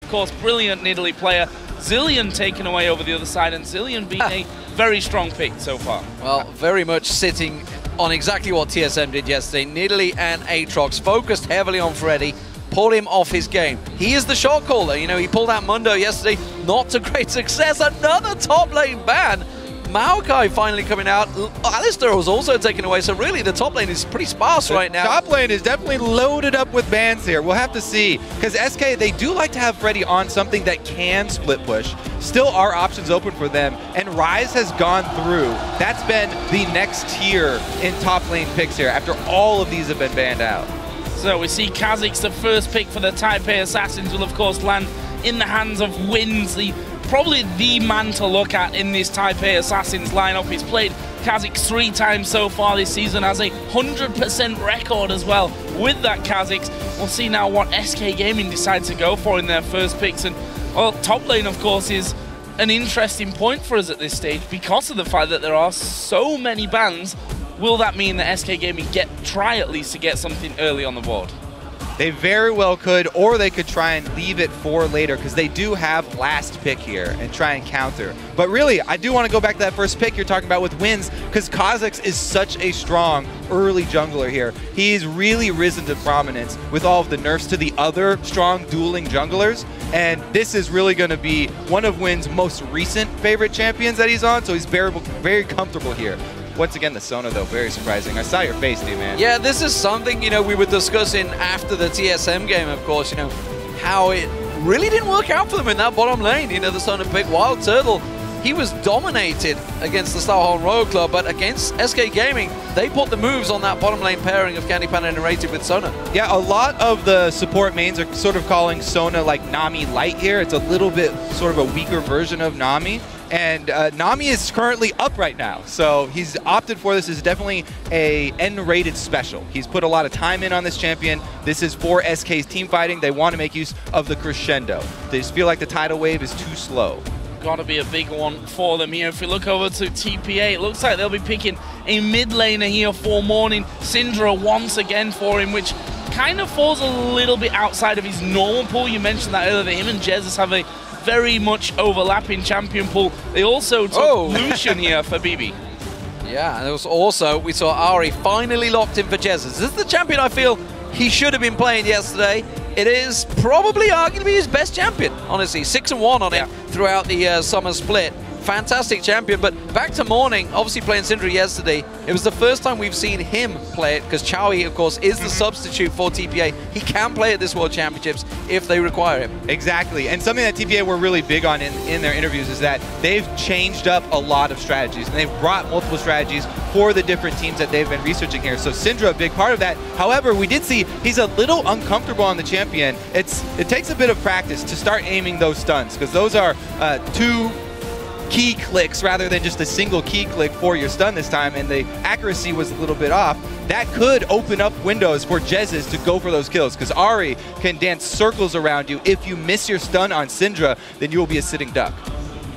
course, brilliant Nidalee player. Zillion taken away over the other side, and Zillion being a very strong pick so far. Well, very much sitting on exactly what TSM did yesterday. Nidalee and Aatrox focused heavily on Freddy, pulled him off his game. He is the shot caller. You know, he pulled out Mundo yesterday, not to great success. Another top lane ban. Maokai finally coming out. Alistar was also taken away, so really the top lane is pretty sparse right now. Top lane is definitely loaded up with bans here. We'll have to see, because SK, they do like to have Freddy on something that can split push. Still are options open for them, and Ryze has gone through. That's been the next tier in top lane picks here, after all of these have been banned out. So we see Kha'Zix, the first pick for the Taipei Assassins, will of course land in the hands of Wins, probably the man to look at in this Taipei Assassins lineup. He's played Kha'Zix 3 times so far this season, has a 100% record as well with that Kha'Zix. We'll see now what SK Gaming decide to go for in their first picks. And well, top lane of course is an interesting point for us at this stage because of the fact that there are so many bans. Will that mean that SK Gaming try at least to get something early on the board? They very well could, or they could try and leave it for later, because they do have last pick here and try and counter. But really, I do want to go back to that first pick you're talking about with Wins, because Kha'Zix is such a strong early jungler here. He's really risen to prominence with all of the nerfs to the other strong dueling junglers, and this is really going to be one of Wins' most recent favorite champions that he's on, so he's very comfortable here. Once again, the Sona, though, very surprising. I saw your face, dude, man. Yeah, this is something, you know, we were discussing after the TSM game, of course, you know, how it really didn't work out for them in that bottom lane. You know, the Sona pick Wild Turtle, he was dominated against the Starholm Royal Club, but against SK Gaming, they put the moves on that bottom lane pairing of Candy Panda and nRated with Sona. Yeah, a lot of the support mains are sort of calling Sona like Nami Light here. It's a little bit sort of a weaker version of Nami. And Nami is currently up right now, so he's opted for this. This is definitely a nRated special. He's put a lot of time in on this champion. This is for SK's team fighting. They want to make use of the crescendo. They just feel like the tidal wave is too slow. Got to be a big one for them here. If we look over to TPA, it looks like they'll be picking a mid laner here for Morning. Syndra once again for him, which kind of falls a little bit outside of his normal pool. You mentioned that earlier, that him and Jesiz have a very much overlapping champion pool. They also took Lucian here for bebe. Yeah, and there was also, we saw Ahri finally locked in for Jesiz. This is the champion I feel he should have been playing yesterday. It is probably arguably his best champion, honestly. 6-1 on it throughout the summer split. Fantastic champion, but back to Morning, obviously playing Syndra yesterday. It was the first time we've seen him play it, because Chowie, of course, is the substitute for TPA. He can play at this World Championships if they require him. Exactly, and something that TPA were really big on in their interviews is that they've changed up a lot of strategies, and they've brought multiple strategies for the different teams that they've been researching here. So Syndra, a big part of that. However, we did see he's a little uncomfortable on the champion. It takes a bit of practice to start aiming those stuns, because those are 2 key clicks rather than just a single key click for your stun this time, and the accuracy was a little bit off. That could open up windows for Jesiz to go for those kills, because Ahri can dance circles around you. If you miss your stun on Syndra, then you will be a sitting duck.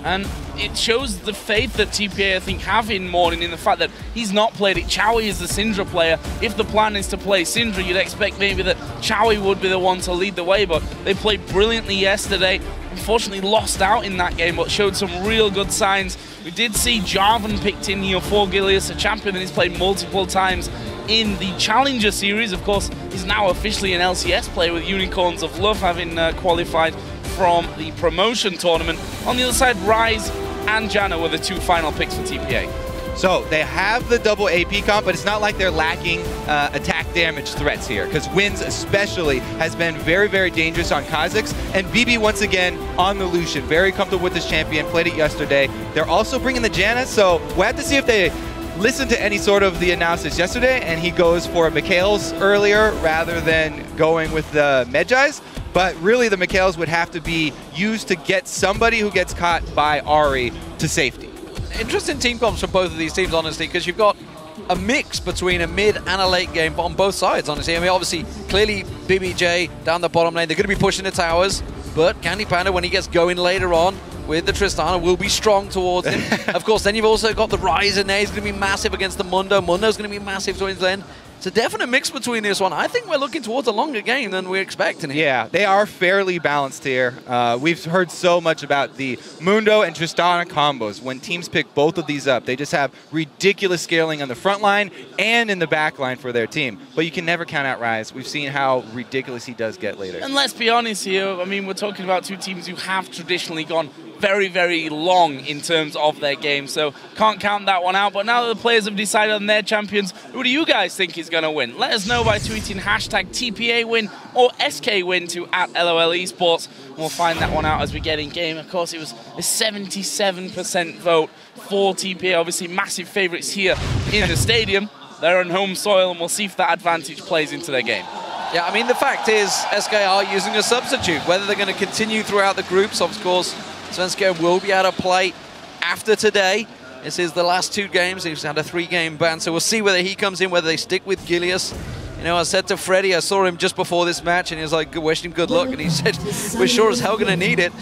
And it shows the faith that TPA, I think, have in Morning, in the fact that he's not played it. Chowie is the Syndra player. If the plan is to play Syndra, you'd expect maybe that Chowie would be the one to lead the way, but they played brilliantly yesterday. Unfortunately lost out in that game, but showed some real good signs. We did see Jarvan picked in here for Gilius, a champion that he's played multiple times in the Challenger Series. Of course, he's now officially an LCS player with Unicorns of Love, having qualified from the promotion tournament. On the other side, Ryze and Janna were the 2 final picks for TPA. So they have the double AP comp, but it's not like they're lacking attack damage threats here, because Wins especially has been very, very dangerous on Kha'Zix, and bebe once again on the Lucian. Very comfortable with this champion, played it yesterday. They're also bringing the Janna, so we'll have to see if they listen to any sort of the analysis yesterday, and he goes for Mikhail's earlier rather than going with the Medjai's. But really, the Mikhails would have to be used to get somebody who gets caught by Ahri to safety. Interesting team comps from both of these teams, honestly, because you've got a mix between a mid and a late game on both sides, honestly. I mean, obviously, clearly, BBJ down the bottom lane, they're going to be pushing the towers, but Candy Panda, when he gets going later on with the Tristana, will be strong towards him. Of course, then you've also got the Ryze in there. He's going to be massive against the Mundo. Mundo's going to be massive towards his lane. It's a definite mix between this one. I think we're looking towards a longer game than we're expecting. Yeah, they are fairly balanced here. We've heard so much about the Mundo and Tristana combos. When teams pick both of these up, they just have ridiculous scaling on the front line and in the back line for their team. But you can never count out Ryze. We've seen how ridiculous he does get later. And let's be honest here, I mean, we're talking about two teams who have traditionally gone very, very long in terms of their game, so can't count that one out. But now that the players have decided on their champions, who do you guys think is going to win? Let us know by tweeting hashtag TPA win or SK win to @LOL Esports. We'll find that one out as we get in game. Of course, it was a 77% vote for TPA. Obviously, massive favourites here in the stadium. They're on home soil, and we'll see if that advantage plays into their game. Yeah, I mean, the fact is, SK are using a substitute. Whether they're going to continue throughout the groups, of course, Svenska will be able to play after today. This is the last 2 games. He's had a 3-game ban, so we'll see whether he comes in, whether they stick with Gilius. You know, I said to Freddie, I saw him just before this match, and he was like, wishing him good luck, and he said, we're sure as hell going to need it.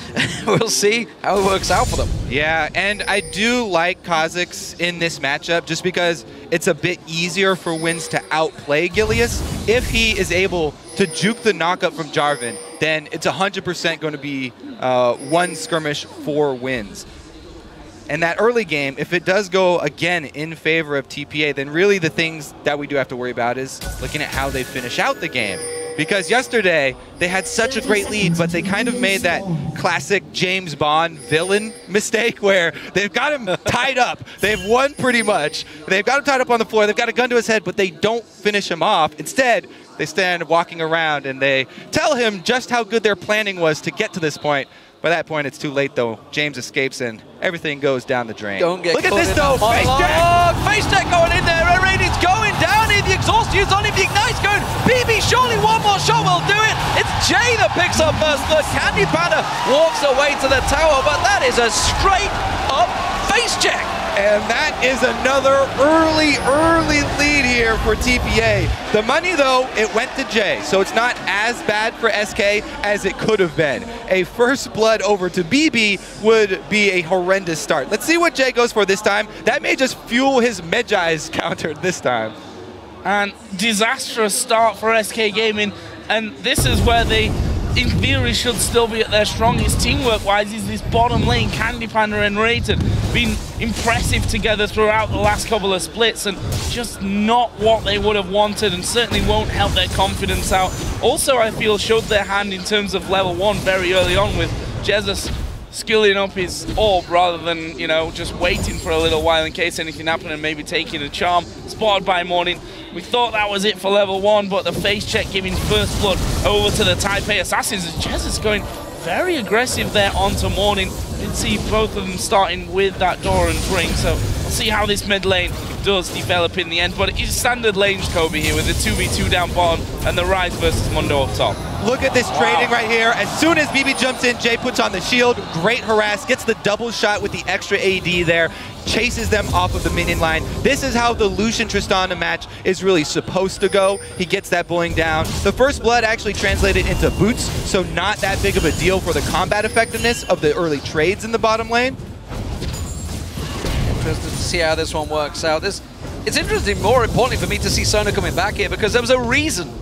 We'll see how it works out for them. Yeah, and I do like Kha'Zix in this matchup just because it's a bit easier for Wins to outplay Gilius. If he is able to juke the knockup from Jarvan, then it's 100% going to be 1 skirmish for Wins. And that early game, if it does go again in favor of TPA, then really the things that we do have to worry about is looking at how they finish out the game. Because yesterday, they had such a great lead, but they kind of made that classic James Bond villain mistake where they've got him tied up. They've won pretty much. They've got him tied up on the floor. They've got a gun to his head, but they don't finish him off. Instead, they stand walking around and they tell him just how good their planning was to get to this point. By that point, it's too late, though. James escapes and everything goes down the drain. Don't get Look at this, though. Face check! Face check going in there. nRated's going down here. The exhaust is on him. The ignite's going. bebe, surely one more shot will do it. It's Jay that picks up first. The Candy Panda walks away to the tower, but that is a straight-up face check. And that is another early lead here for TPA. The money, though, it went to Jay, so it's not as bad for SK as it could have been. A first blood over to bebe would be a horrendous start. Let's see what Jay goes for this time. That may just fuel his Medjai's counter this time. And disastrous start for SK Gaming, and this is where they, in theory, should still be at their strongest teamwork-wise. Is this bottom lane, Candy Panda and nRated, been impressive together throughout the last couple of splits, and just not what they would have wanted, and certainly won't help their confidence out. Also, I feel, showed their hand in terms of level 1 very early on, with Jesiz skilling up his orb rather than, you know, just waiting for a little while in case anything happened and maybe taking a charm. Spotted by Morning. We thought that was it for level 1, but the face check giving first blood over to the Taipei Assassins. As Jesiz going very aggressive there onto Morning. You can see both of them starting with that door and ring, so we'll see how this mid lane does develop in the end. But it's standard lanes, Kobe, here with the 2v2 down bottom and the Ryze versus Mundo up top. Look at this trading right here. As soon as bebe jumps in, Jay puts on the shield. Great harass, gets the double shot with the extra AD there, chases them off of the minion line. This is how the Lucian Tristana match is really supposed to go. He gets that bullying down. The first blood actually translated into boots, so not that big of a deal for the combat effectiveness of the early trades in the bottom lane. Interested to see how this one works out. It's interesting, more importantly for me, to see Sona coming back here, because there was a reason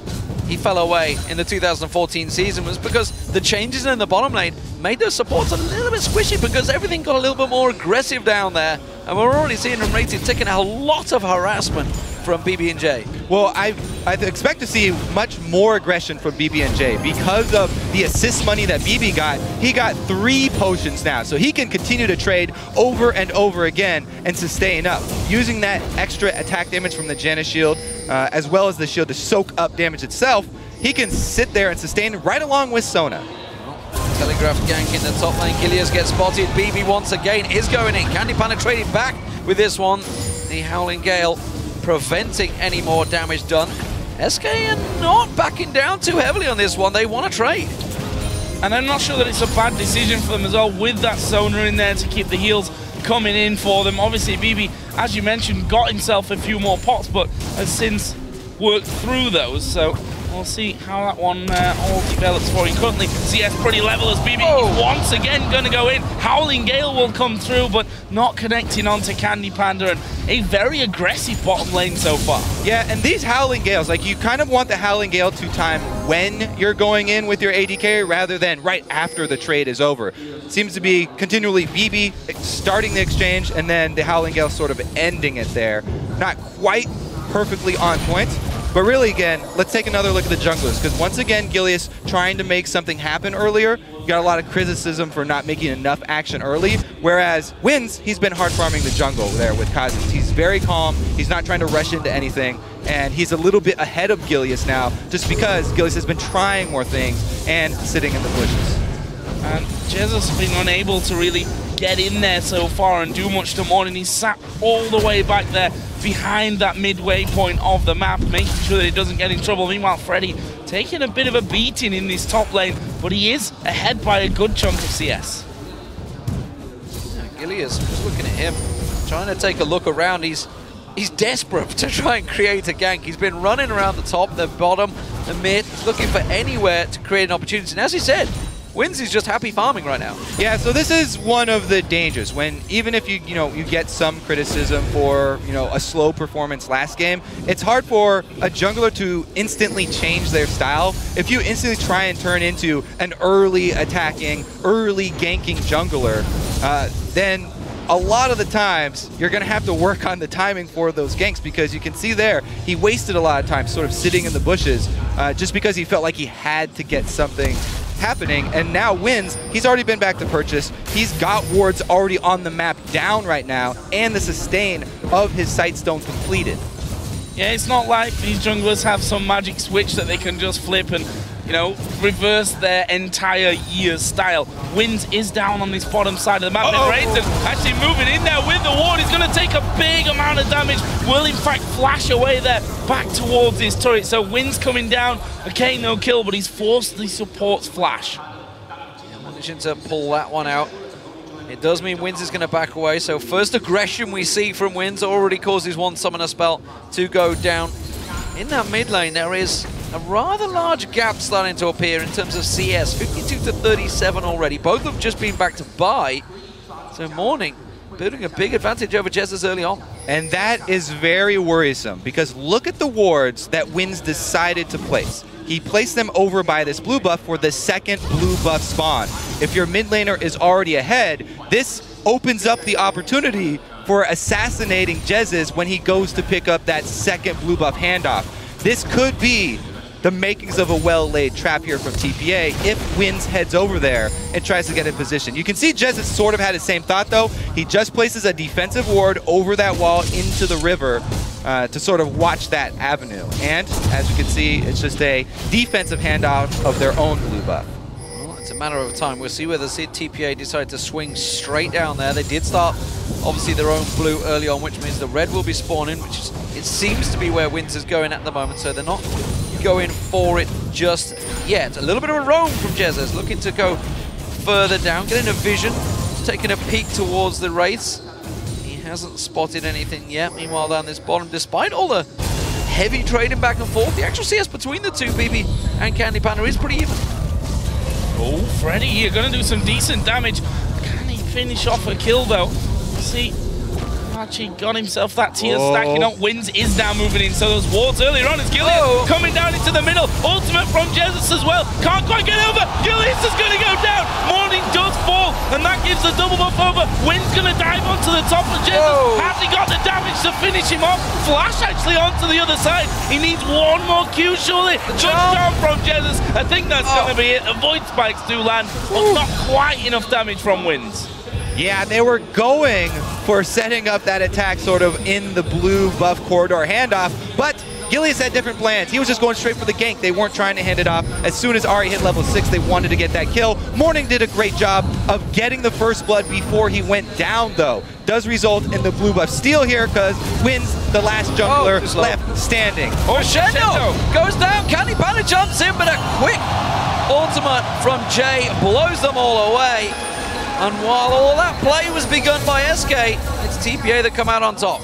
he fell away in the 2014 season, was because the changes in the bottom lane made those supports a little bit squishy, because everything got a little bit more aggressive down there, and we're already seeing nRated taking a lot of harassment from bebe and Jay. Well, I expect to see much more aggression from bebe and Jay because of the assist money that bebe got. He got 3 potions now, so he can continue to trade over and over again and sustain up, using that extra attack damage from the Janna shield, as well as the shield to soak up damage itself. He can sit there and sustain right along with Sona. Telegraph gank in the top lane. Gilius gets spotted. bebe once again is going in. Candy Panda trading back with this one. The Howling Gale preventing any more damage done. SK are not backing down too heavily on this one. They want to trade. And I'm not sure that it's a bad decision for them as well, with that Sona in there to keep the heals coming in for them. Obviously, bebe, as you mentioned, got himself a few more pots, but has since worked through those. So We'll see how that one all develops for him. Currently, CS pretty level as bebe is once again going to go in. Howling Gale will come through, but not connecting onto Candy Panda, and a very aggressive bottom lane so far. Yeah, and these Howling Gales, like you kind of want the Howling Gale to time when you're going in with your AD carry rather than right after the trade is over. It seems to be continually bebe starting the exchange and then the Howling Gale sort of ending it there. Not quite perfectly on point. But really, again, let's take another look at the junglers, because once again, Gilius trying to make something happen earlier. You got a lot of criticism for not making enough action early, whereas Wins, he's been hard farming the jungle there with Kha'Zix. He's very calm, he's not trying to rush into anything, and he's a little bit ahead of Gilius now, just because Gilius has been trying more things and sitting in the bushes. And Jesiz has been unable to really get in there so far and do much to Morning. He's sat all the way back there behind that midway point of the map, making sure that he doesn't get in trouble. Meanwhile, Freddy taking a bit of a beating in this top lane, but he is ahead by a good chunk of CS. Gilius, just looking at him, trying to take a look around. He's desperate to try and create a gank. He's been running around the top, the bottom, the mid, looking for anywhere to create an opportunity. And as he said, Wins is just happy farming right now. Yeah, so this is one of the dangers when even if you get some criticism for a slow performance last game, it's hard for a jungler to instantly change their style. If you instantly try and turn into an early attacking, early ganking jungler, then a lot of the times you're going to have to work on the timing for those ganks, because you can see there he wasted a lot of time sort of sitting in the bushes just because he felt like he had to get something happening. And now Wins, he's already been back to purchase. He's got wards already on the map down right now, and the sustain of his Sightstone completed. Yeah, it's not like these junglers have some magic switch that they can just flip and, reverse their entire year's style. Wins is down on this bottom side of the map. nRated actually moving in there with the ward. He's going to take a big amount of damage. Will, in fact, flash away there back towards his turret. So Wins coming down. Okay, no kill, but he's forced the support's flash. Managing to pull that one out. It does mean Wins is going to back away. So first aggression we see from Wins already causes one summoner spell to go down. In that mid lane, there is a rather large gap starting to appear in terms of CS. 52 to 37 already. Both have just been back to buy. So Morning building a big advantage over Jesiz early on. And that is very worrisome, because look at the wards that Wins decided to place. He placed them over by this blue buff for the second blue buff spawn. If your mid laner is already ahead, this opens up the opportunity for assassinating Jesiz when he goes to pick up that second blue buff handoff. This could be the makings of a well-laid trap here from TPA if Wins heads over there and tries to get in position. You can see Jesiz sort of had the same thought, though. He just places a defensive ward over that wall into the river to sort of watch that avenue. And as you can see, it's just a defensive handoff of their own blue buff. Well, it's a matter of time. We'll see whether TPA decide to swing straight down there. They did start, obviously, their own blue early on, which means the red will be spawning, which is, it seems to be where Wins is going at the moment, so they're not going for it just yet. A little bit of a roam from Jesiz, looking to go further down, getting a vision, taking a peek towards the Wraiths. He hasn't spotted anything yet. Meanwhile, down this bottom, despite all the heavy trading back and forth, the actual CS between the two, bebe and Candy Panda, is pretty even. Oh, Freddy here, gonna do some decent damage. Can he finish off a kill, though? See, Achie got himself that tier stacking up. Wins is now moving in, so those wards earlier on is Gilius coming down into the middle. Ultimate from Jesiz as well. Can't quite get over. Gilius is going to go down. Morning does fall, and that gives the double buff over. Wins going to dive onto the top of Jesiz. Has he got the damage to finish him off? Flash actually onto the other side. He needs one more Q, surely. Good job from Jesiz. I think that's going to be it. Avoid spikes do land, but not quite enough damage from Wins. Yeah, they were going for setting up that attack sort of in the blue buff corridor handoff, but Gilius had different plans. He was just going straight for the gank. They weren't trying to hand it off. As soon as Ahri hit level 6, they wanted to get that kill. Morning did a great job of getting the first blood before he went down, though. Does result in the blue buff steal here, because Wins the last jungler left standing. Mundo goes down. Candy Panda jumps in, but a quick ultimate from Jay blows them all away. And while all that play was begun by SK, it's TPA that come out on top.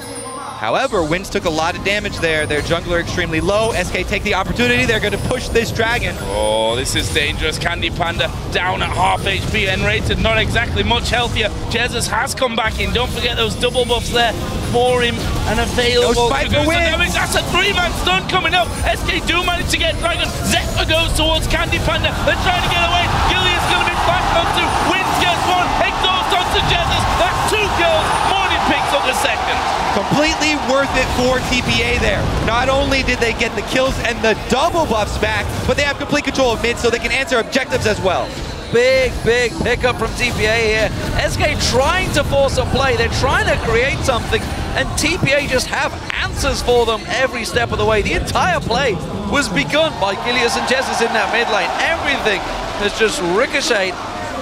However, Winds took a lot of damage there. Their jungler extremely low. SK take the opportunity. They're going to push this dragon. Oh, this is dangerous. Candy Panda down at half HP. nRated not exactly much healthier. Jesiz has come back in. Don't forget those double buffs there for him and available to do some damage. That's a 3-man stun coming up. SK do manage to get dragon. Zephyr goes towards Candy Panda. They're trying to get away. Gilius is going to be flashed onto. Winds gets one. Exhaust onto Jesiz. That's 2 kills. Morning picks up the second. Completely worth it for TPA there. Not only did they get the kills and the double buffs back, but they have complete control of mid so they can answer objectives as well. Big pickup from TPA here. SK trying to force a play. They're trying to create something, and TPA just have answers for them every step of the way. The entire play was begun by Gilius and Jesiz in that mid lane. Everything has just ricocheted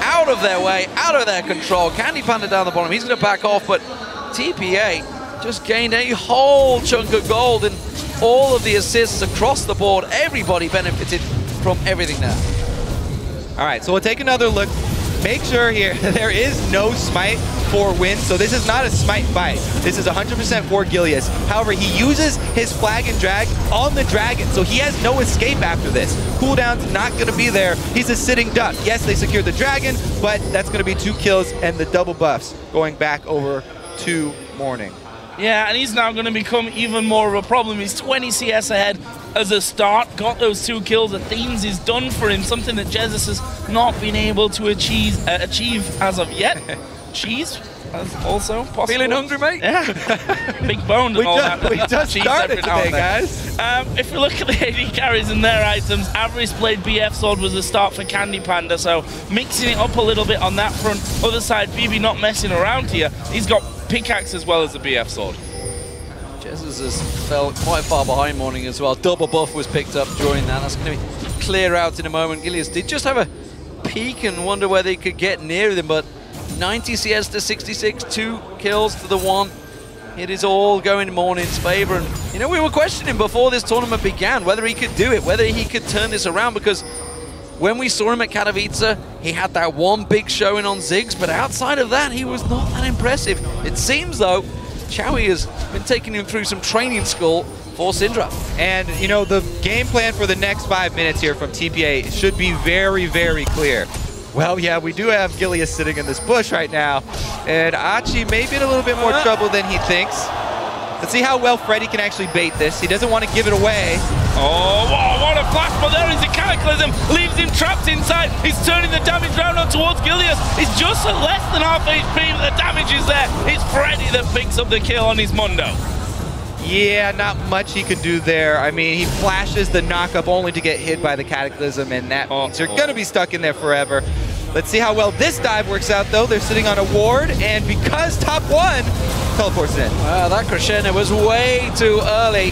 out of their way, out of their control. Candy Panda down the bottom. He's going to back off, but TPA just gained a whole chunk of gold and all of the assists across the board. Everybody benefited from everything there. All right, so we'll take another look. Make sure here there is no smite for Wind, so this is not a smite fight. This is 100% for Gilius. However, he uses his flag and drag on the dragon, so he has no escape after this. Cooldown's not going to be there. He's a sitting duck. Yes, they secured the dragon, but that's going to be 2 kills and the double buffs going back over to Morning. Yeah, and he's now going to become even more of a problem. He's 20 CS ahead as a start, got those 2 kills. Athenes is done for him, something that Jesiz has not been able to achieve as of yet. Cheese also possible. Feeling hungry, mate? Yeah. Big bone and all that. We just started today, guys. If you look at the AD carries and their items, Ahri's played BF Sword was a start for Candy Panda, so mixing it up a little bit on that front. Other side, bebe not messing around here. He's got pickaxe as well as the BF Sword. Jesiz has fell quite far behind Morning as well. Double buff was picked up during that. That's going to be clear out in a moment. Gilius did just have a peek and wonder whether he could get near them, but 90 CS to 66, 2 kills to the 1. It is all going in Morning's favor. And, you know, we were questioning before this tournament began whether he could do it, whether he could turn this around, because when we saw him at Katowice, he had that one big showing on Ziggs, but outside of that, he was not that impressive. It seems, though, Chowie has been taking him through some training school for Syndra. And, you know, the game plan for the next 5 minutes here from TPA should be very, very clear. Well, yeah, we do have Gilius sitting in this bush right now, and Achie may be in a little bit more trouble than he thinks. Let's see how well Freddy can actually bait this. He doesn't want to give it away. Oh, wow, what a flash, but there is a Cataclysm, leaves him trapped inside. He's turning the damage round on towards Gilius. He's just at less than half HP, but the damage is there. It's Freddy that picks up the kill on his Mundo. Yeah, not much he could do there. I mean, he flashes the knockup only to get hit by the Cataclysm, and that means you're going to be stuck in there forever. Let's see how well this dive works out, though. They're sitting on a ward, and because top 1 teleports in. Wow, that crescendo was way too early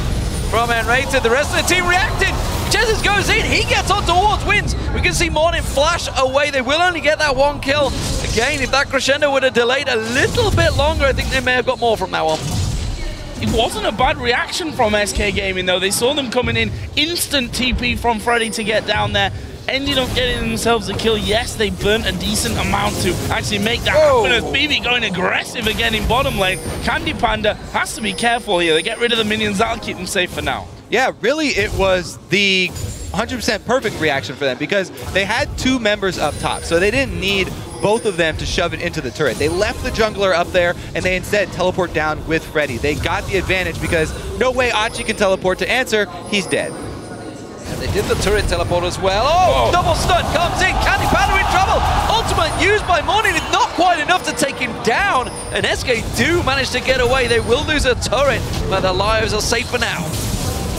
from nRated. The rest of the team reacted. Jesiz goes in, he gets on towards Winds. We can see Morning flash away. They will only get that 1 kill. Again, if that crescendo would have delayed a little bit longer, I think they may have got more from that one. It wasn't a bad reaction from SK Gaming, though. They saw them coming in, instant TP from Freddy to get down there. Ended up getting themselves a kill. Yes, they burnt a decent amount to actually make that happen, as bebe going aggressive again in bottom lane. Candy Panda has to be careful here. They get rid of the minions. That'll keep them safe for now. Yeah, really, it was the 100% perfect reaction for them because they had 2 members up top, so they didn't need both of them to shove it into the turret. They left the jungler up there, and they instead teleport down with Freddy. They got the advantage because no way Achie can teleport to answer. He's dead. And they did the turret teleport as well. Oh, double stun comes in. Candy Panda in trouble. Ultimate used by Morning. It's not quite enough to take him down. And SK do manage to get away. They will lose a turret, but their lives are safe for now.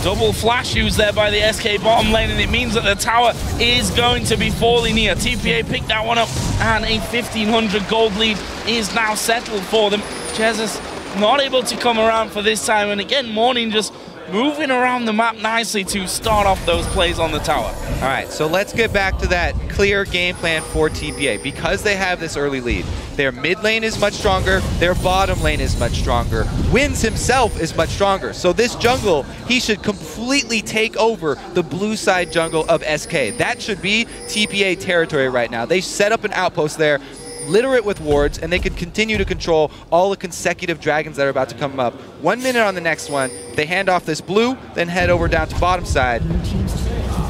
Double flash used there by the SK bottom lane, and it means that the tower is going to be falling here. TPA picked that one up, and a 1,500 gold lead is now settled for them. Jesiz not able to come around for this time, and again, Morning just moving around the map nicely to start off those plays on the tower. All right, so let's get back to that clear game plan for TPA. Because they have this early lead, their mid lane is much stronger, their bottom lane is much stronger. Winds himself is much stronger. So this jungle, he should completely take over the blue side jungle of SK. That should be TPA territory right now. They set up an outpost there. litter it with wards, and they could continue to control all the consecutive dragons that are about to come up. 1 minute on the next one. They hand off this blue, then head over down to bottom side.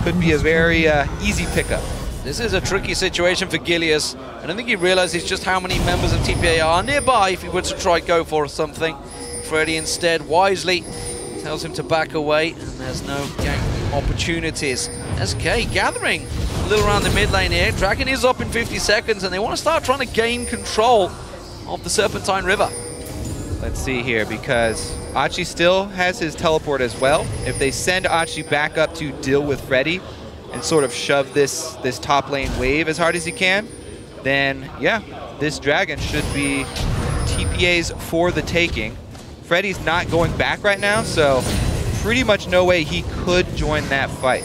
Could be a very easy pickup. This is a tricky situation for Gilius. I don't think he realizes just how many members of TPA are nearby if he were to try go for something. Freddy instead wisely tells him to back away, and there's no gank opportunities. SK gathering a little around the mid lane here. Dragon is up in 50 seconds, and they want to start trying to gain control of the Serpentine River. Let's see here, because Achie still has his teleport as well. If they send Achie back up to deal with Freddy and sort of shove this top lane wave as hard as he can, then yeah, this dragon should be TPA's for the taking. Freddy's not going back right now, so pretty much no way he could join that fight.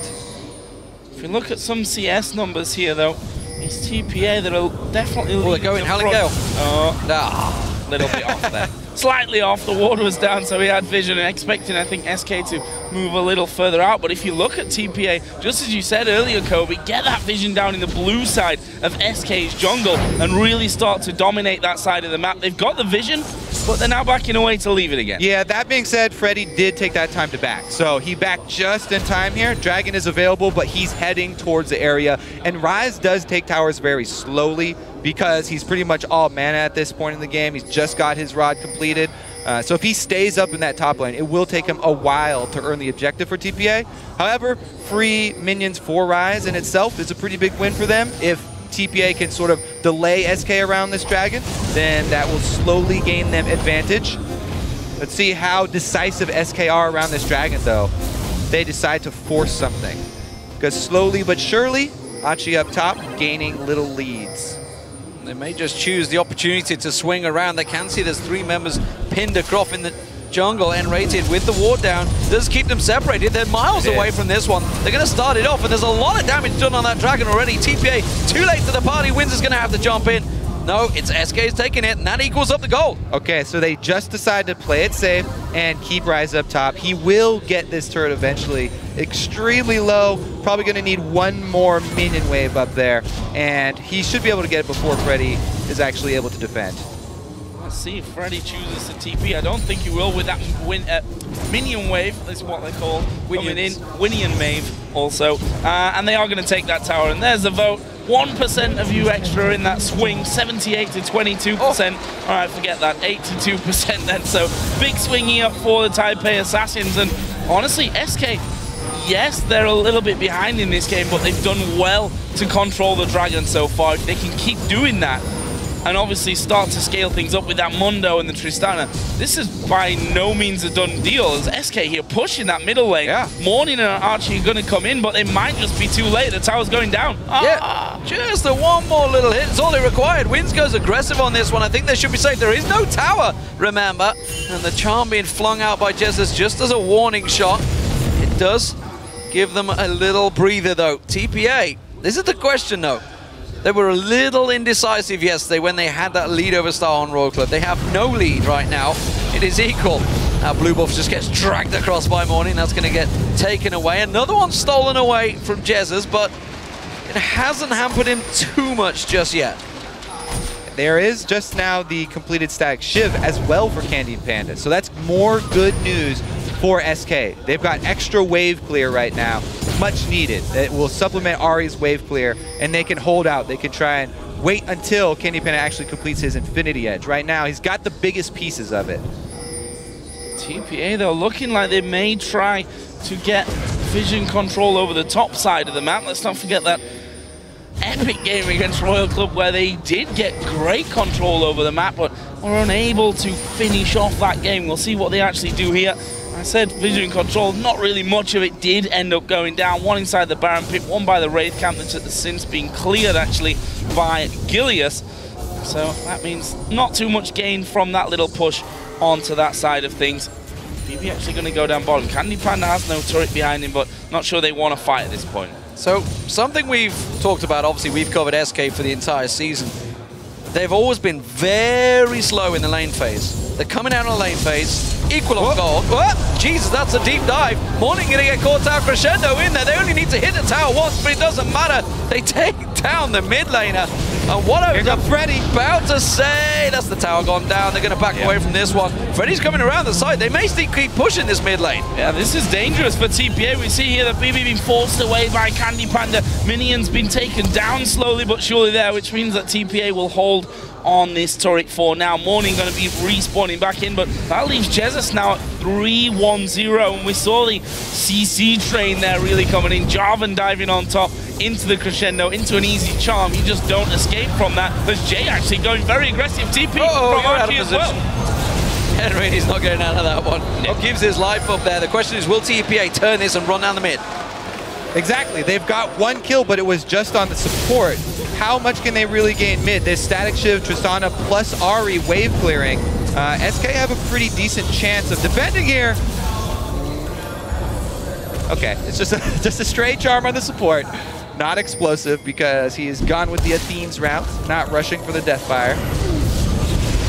If you look at some CS numbers here, though, it's TPA that are definitely... Oh, they're going Howling Gale. Oh, a little bit off there. Slightly off, the ward was down, so he had vision and expecting, I think, SK to move a little further out. But if you look at TPA, just as you said earlier, Kobe, get that vision down in the blue side of SK's jungle and really start to dominate that side of the map. They've got the vision, but they're now backing away to leave it again. Yeah, that being said, Freddy did take that time to back. So he backed just in time here. Dragon is available, but he's heading towards the area. And Ryze does take towers very slowly because he's pretty much all mana at this point in the game. He's just got his rod completed. So if he stays up in that top lane, it will take him a while to earn the objective for TPA. However, free minions for Ryze in itself is a pretty big win for them. If TPA can sort of delay SK around this dragon, then that will slowly gain them advantage. Let's see how decisive SK are around this dragon, though. They decide to force something. Because slowly but surely, Achie up top, gaining little leads. They may just choose the opportunity to swing around. They can see there's 3 members pinned across in the jungle. nRated with the ward down does keep them separated. They're miles away from this one. They're going to start it off, and there's a lot of damage done on that dragon already. TPA too late to the party. Wins is going to have to jump in. No, it's SK's taking it, and that equals up the goal. Okay, so they just decide to play it safe and keep Ryze up top. He will get this turret eventually. Extremely low, probably going to need 1 more minion wave up there, and he should be able to get it before Freddy is actually able to defend. Let's see if Freddy chooses to TP. I don't think he will with that minion wave, is what they call coming in. Winion wave also. And they are going to take that tower, and there's the vote. 1% of you extra in that swing, 78 to 22%. Oh. All right, forget that, 82% then. So big swing here for the Taipei Assassins. And honestly, SK, yes, they're a little bit behind in this game, but they've done well to control the dragon so far. If they can keep doing that, and obviously start to scale things up with that Mundo and the Tristana, this is by no means a done deal. As SK here pushing that middle lane. Yeah. Morning and Achie are going to come in, but they might just be too late. The tower's going down. Yeah, just the 1 more little hit. It's all they required. Wins goes aggressive on this one. I think they should be safe. There is no tower, remember. And the charm being flung out by Jesiz just as a warning shot. It does give them a little breather, though. TPA, this is the question, though. They were a little indecisive yesterday when they had that lead over Star on Royal Club. They have no lead right now. It is equal. Now blue buff just gets dragged across by Morning. That's going to get taken away. Another one stolen away from Jesiz, but it hasn't hampered him too much just yet. There is just now the completed static Shiv as well for Candy and Panda. So that's more good news for SK. They've got extra wave clear right now, much needed. It will supplement Ahri's wave clear, and they can hold out. They can try and wait until Candy Panda actually completes his Infinity Edge. Right now, he's got the biggest pieces of it. TPA, though, looking like they may try to get vision control over the top side of the map. Let's not forget that epic game against Royal Club where they did get great control over the map, but were unable to finish off that game. We'll see what they actually do here. I said vision control, not really much of it did end up going down. 1 inside the Baron pit, 1 by the Wraith camp that's since been cleared actually by Gilius. So that means not too much gain from that little push onto that side of things. bebe actually going to go down bottom. Candy Panda has no turret behind him, but not sure they want to fight at this point. So something we've talked about, obviously we've covered SK for the entire season. They've always been very slow in the lane phase. They're coming out on the lane phase, equal on gold. Jesus, that's a deep dive. Morning gonna get caught out crescendo in there. They only need to hit the tower once, but it doesn't matter. They take down the mid laner. And what I was Freddy. about to say, that's the tower gone down. They're going to back away from this one. Freddy's coming around the side. They may still keep pushing this mid lane. Yeah, this is dangerous for TPA. We see here that bebe being forced away by Candy Panda. Minions been taken down slowly but surely there, which means that TPA will hold on this turret for now. Morning going to be respawning back in, but that leaves Jesiz now at 3-1-0, and we saw the CC train there really coming in. Jarvan diving on top into the crescendo, into an easy charm. You just don't escape from that. There's Jay actually going very aggressive. TP from Achie as well. nRated's not getting out of that one. It gives his life up there. The question is, will TPA turn this and run down the mid? Exactly. They've got 1 kill, but it was just on the support. How much can they really gain mid? There's Static Shiv, Tristana, plus Ahri wave clearing. SK have a pretty decent chance of defending here. Okay, it's just a straight charm on the support. Not explosive because he is gone with the Athene's route, not rushing for the Deathfire.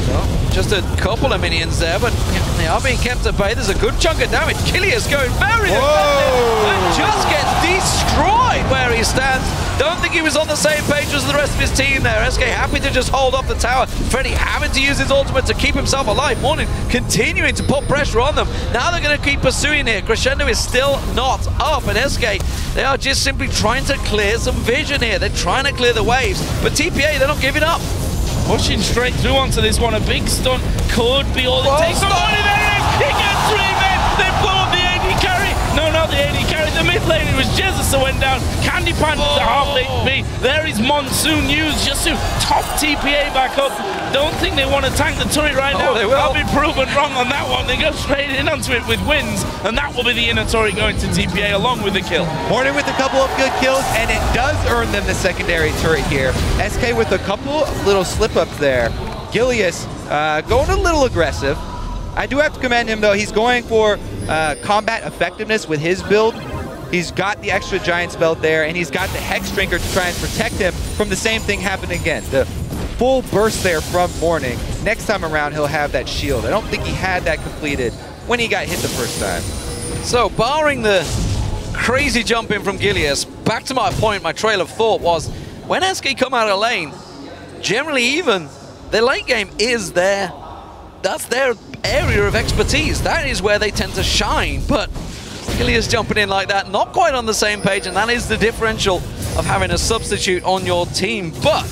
Well, just a couple of minions there, but they are being kept at bay. There's a good chunk of damage. Gilius going very defensive and just gets destroyed where he stands. Don't think he was on the same page as the rest of his team there. SK happy to just hold off the tower. Freddy having to use his ultimate to keep himself alive. Morning continuing to put pressure on them. Now they're going to keep pursuing it. Crescendo is still not up, and SK, they are just simply trying to clear some vision here. They're trying to clear the waves, but TPA, they're not giving up. Pushing straight through onto this one. A big stunt could be all it takes. Somebody there, he gets 3 men. They blow up the AD carry. No, not the AD carry. The mid lane, it was Jesiz that went down. Candy Panda's at half HP. There is Monsoon used just to top TPA back up. Don't think they want to tank the turret right now. They will. I'll be proven wrong on that one. They go straight in onto it with wins, and that will be the inner turret going to TPA along with the kill. Morning with a couple of good kills, and it does earn them the secondary turret here. SK with a couple of little slip-ups there. Gilius going a little aggressive. I do have to commend him, though. He's going for combat effectiveness with his build. He's got the extra giant spell there, and he's got the Hex Drinker to try and protect him from the same thing happening again. The full burst there from Morning. Next time around, he'll have that shield. I don't think he had that completed when he got hit the first time. So, barring the crazy jump in from Gilius, back to my point, my trail of thought was, when SK come out of lane, generally even, their late game is that's their area of expertise. That is where they tend to shine, but Gilius jumping in like that, not quite on the same page, and that is the differential of having a substitute on your team. But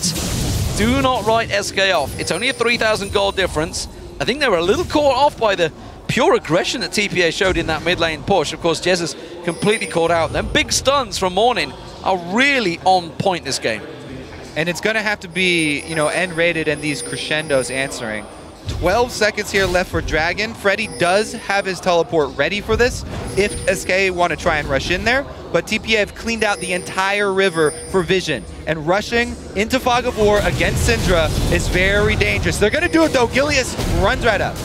do not write SK off. It's only a 3,000 gold difference. I think they were a little caught off by the pure aggression that TPA showed in that mid lane push. Of course, Jesiz completely caught out. Them big stuns from Morning are really on point this game. And it's going to have to be, you know, nRated and these crescendos answering. 12 seconds here left for Dragon. Freddy does have his teleport ready for this if SK want to try and rush in there, but TPA have cleaned out the entire river for vision, and rushing into Fog of War against Syndra is very dangerous. They're going to do it though. Gilius runs right up.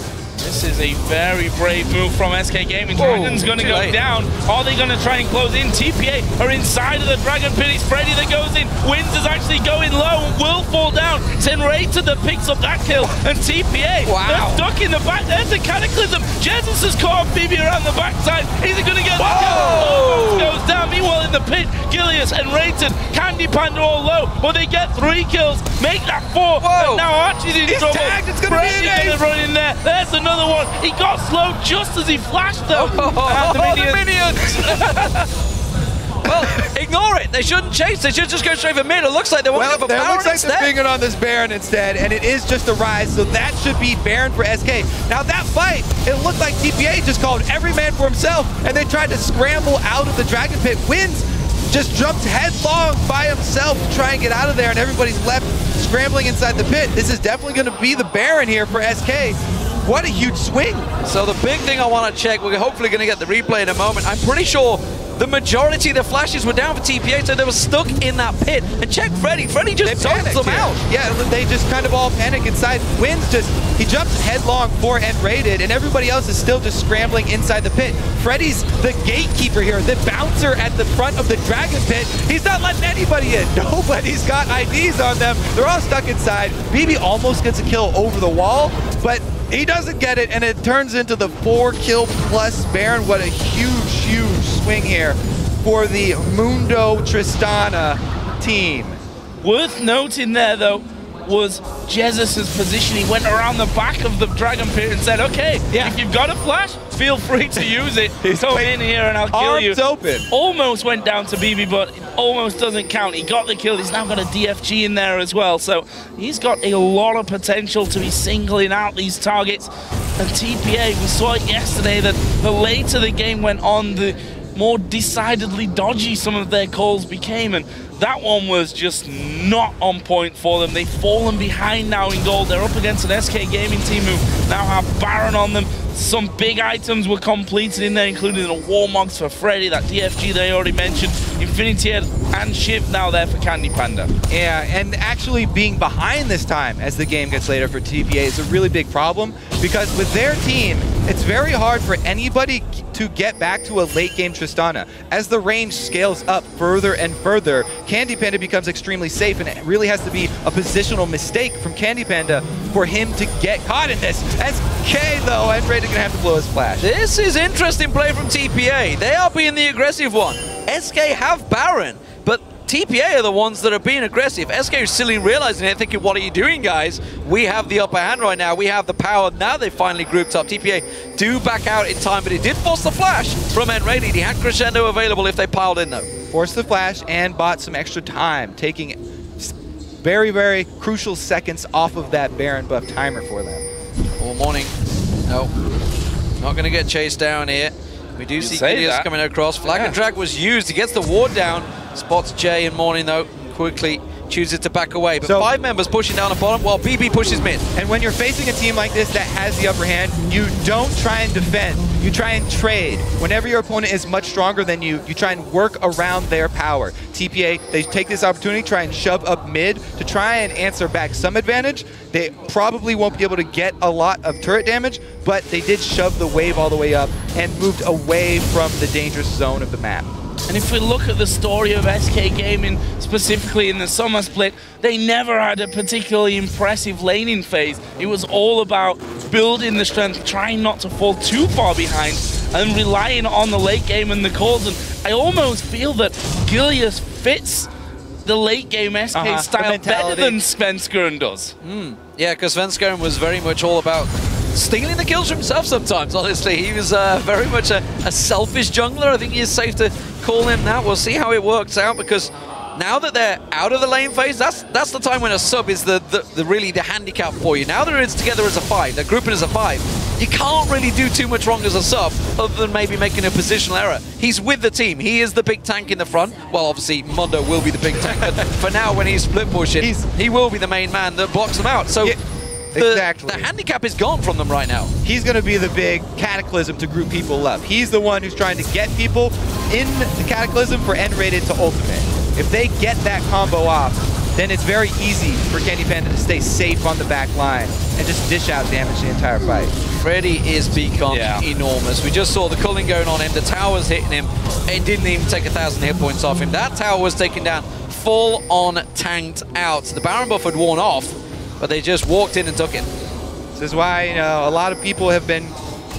This is a very brave move from SK Gaming. Dragon's going to go down. Are they going to try and close in? TPA are inside of the Dragon Pit. It's Freddy that goes in. Wins is actually going low and will fall down. It's nRated that picks up that kill. And TPA, they're stuck in the back. There's a Cataclysm. Jesiz has caught bebe around the backside. Is he going to get the kill? Almost goes down. Meanwhile, in the pit, Gilius and nRated, Candy Panda all low. But they get 3 kills. Make that 4. And now Achie's in trouble. Tagged. It's going to be an ace. Run in there. There's another one. He got slowed just as he flashed though. The minions! Well, ignore it. They shouldn't chase. They should just go straight for mid. It looks like they want to go for Baron looks like instead. they're binging on this Baron instead, and it is just a Ryze, so that should be Baron for SK. Now that fight, it looked like TPA just called every man for himself, and they tried to scramble out of the Dragon Pit. Wins just jumped headlong by himself to try and get out of there, and everybody's left scrambling inside the pit. This is definitely going to be the Baron here for SK. What a huge swing. So the big thing I want to check, we're hopefully going to get the replay in a moment. I'm pretty sure the majority of the flashes were down for TPA, so they were stuck in that pit. And check Freddy. Freddy just dumped them out. Yeah, they just kind of all panic inside. Wins he jumps headlong for nRated, and everybody else is still just scrambling inside the pit. Freddy's the gatekeeper here, the bouncer at the front of the Dragon Pit. He's not letting anybody in. Nobody's got IDs on them. They're all stuck inside. bebe almost gets a kill over the wall, but he doesn't get it, and it turns into the 4-kill plus Baron. What a huge, huge swing here for the Mundo Tristana team. Worth noting there, though, was Jeziz's position. He went around the back of the Dragon Pit and said, okay, if you've got a flash, feel free to use it. Come in here and I'll kill you. Arms open. Almost went down to bebe, but almost doesn't count. He got the kill. He's now got a DFG in there as well. So he's got a lot of potential to be singling out these targets. And TPA, we saw it yesterday that the later the game went on, the more decidedly dodgy some of their calls became, and that one was just not on point for them. They've fallen behind now in gold. They're up against an SK Gaming team who now have Baron on them. Some big items were completed in there, including the Warmogs for Freddy, that DFG they already mentioned, Infinity Head and Shiv now there for Candy Panda. Yeah, and actually being behind this time as the game gets later for TPA is a really big problem, because with their team, it's very hard for anybody to get back to a late game Tristana. As the range scales up further and further, Candy Panda becomes extremely safe, and it really has to be a positional mistake from Candy Panda for him to get caught in this. SK though, nRated gonna have to blow his flash. This is interesting play from TPA. They are being the aggressive one. SK have Baron, but TPA are the ones that are being aggressive. SK is silly realizing it, thinking, what are you doing, guys? We have the upper hand right now. We have the power. Now they've finally grouped up. TPA do back out in time, but he did force the flash from nRated. He had Crescendo available if they piled in, though. Forced the flash and bought some extra time, taking very, very crucial seconds off of that Baron buff timer for them. All morning. No. Not going to get chased down here. We do see Gilius coming across. Flag and drag was used. He gets the ward down. Spots Jay and Morning, though. Quickly chooses to back away. But so, 5 members pushing down the bottom while bebe pushes mid. And when you're facing a team like this that has the upper hand, you don't try and defend. You try and trade. Whenever your opponent is much stronger than you, you try and work around their power. TPA, they take this opportunity, try and shove up mid to try and answer back some advantage. They probably won't be able to get a lot of turret damage, but they did shove the wave all the way up and moved away from the dangerous zone of the map. And if we look at the story of SK Gaming, specifically in the summer split, they never had a particularly impressive laning phase. It was all about building the strength, trying not to fall too far behind, and relying on the late game and the calls. And I almost feel that Gilius fits the late game SK style better than Svenskeren does. Yeah, because Svenskeren was very much all about stealing the kills for himself sometimes, honestly. He was very much a selfish jungler. I think he is safe to call him that. We'll see how it works out, because now that they're out of the lane phase, that's the time when a sub is really the handicap for you. Now they're together as a 5, they're grouping as a 5. You can't really do too much wrong as a sub, other than maybe making a positional error. He's with the team. He is the big tank in the front. Well, obviously, Mundo will be the big tank, but for now, when he's split pushing, he will be the main man that blocks them out. So. Yeah. The handicap is gone from them right now. He's going to be the big cataclysm to group people up. He's the one who's trying to get people in the cataclysm for nRated to ultimate. If they get that combo off, then it's very easy for Candy Panda to stay safe on the back line and just dish out damage the entire fight. Freddy is become enormous. We just saw the culling going on him. The tower's hitting him. It didn't even take 1,000 hit points off him. That tower was taken down, full on tanked out. The Baron buff had worn off, but they just walked in and took it. This is why, you know, a lot of people have been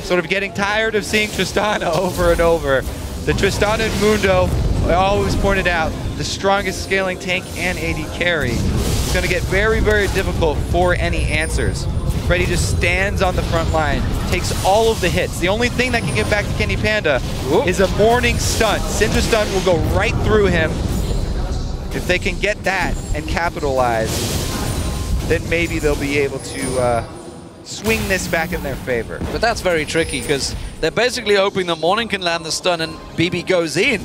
sort of getting tired of seeing Tristana over and over. The Tristana and Mundo, I always pointed out, the strongest scaling tank and AD carry. It's going to get very, very difficult for any answers. Freddy just stands on the front line, takes all of the hits. The only thing that can get back to Candy Panda is a morning stun. Syndra stun will go right through him. If they can get that and capitalize, then maybe they'll be able to swing this back in their favor. But that's very tricky, because they're basically hoping that Morning can land the stun and bebe goes in.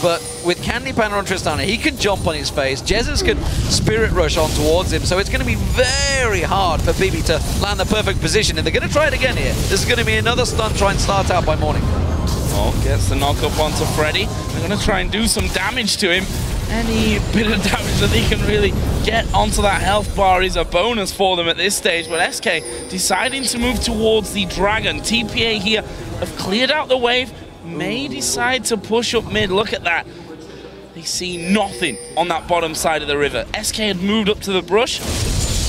But with Candy Panda on Tristana, he can jump on his face. Jesiz can spirit rush on towards him, so it's going to be very hard for bebe to land the perfect position. And they're going to try it again here. This is going to be another stun try and start out by Morning. Oh, gets the knock up onto Freddy. They're going to try and do some damage to him. Any bit of damage that they can really get onto that health bar is a bonus for them at this stage. But SK deciding to move towards the Dragon. TPA here have cleared out the wave, may decide to push up mid. Look at that. They see nothing on that bottom side of the river. SK had moved up to the brush.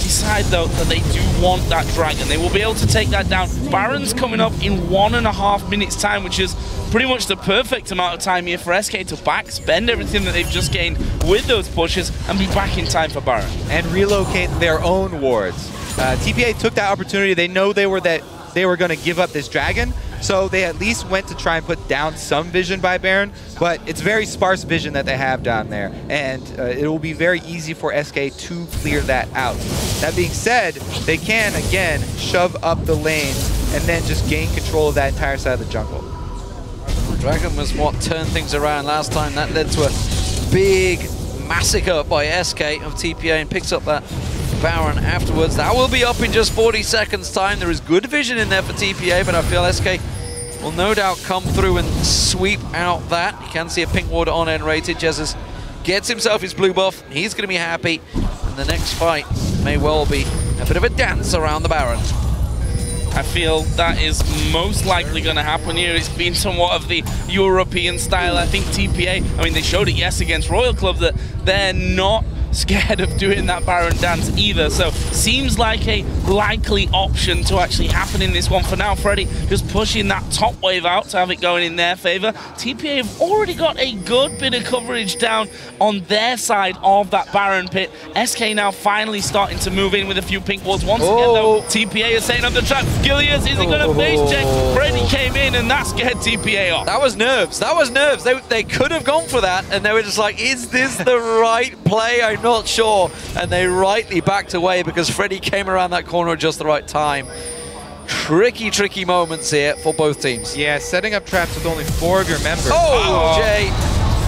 decide, though, that they do want that dragon. They will be able to take that down. Baron's coming up in 1.5 minutes time, which is pretty much the perfect amount of time here for SK to back-spend everything that they've just gained with those pushes and be back in time for Baron. And relocate their own wards. TPA took that opportunity. They know they were going to give up this dragon, so they at least went to try and put down some vision by Baron, but it's very sparse vision that they have down there, and it will be very easy for SK to clear that out. That being said, they can, again, shove up the lanes and then just gain control of that entire side of the jungle. Dragon was what turned things around last time. That led to a big massacre by SK of TPA and picks up that Baron afterwards. That will be up in just 40 seconds time. There is good vision in there for TPA, but I feel SK will no doubt come through and sweep out that. You can see a pink ward on nRated. Jesiz gets himself his blue buff. He's going to be happy. And the next fight may well be a bit of a dance around the Baron. I feel that is most likely going to happen here. It's been somewhat of the European style. I think TPA, I mean, they showed it, yes, against Royal Club, that they're not scared of doing that Baron dance either. So seems like a likely option to actually happen in this one. For now, Freddy just pushing that top wave out to have it going in their favor. TPA have already got a good bit of coverage down on their side of that Baron pit. SK now finally starting to move in with a few pink wards. Once again, though, TPA is setting up the trap. Gilius, is he going to face check? Freddy came in and that scared TPA off. That was nerves. That was nerves. They could have gone for that, and they were just like, is this the right play? I'm not sure. And they rightly backed away because Freddy came around that corner at just the right time. Tricky moments here for both teams. Yeah, setting up traps with only 4 of your members. Oh, Jay.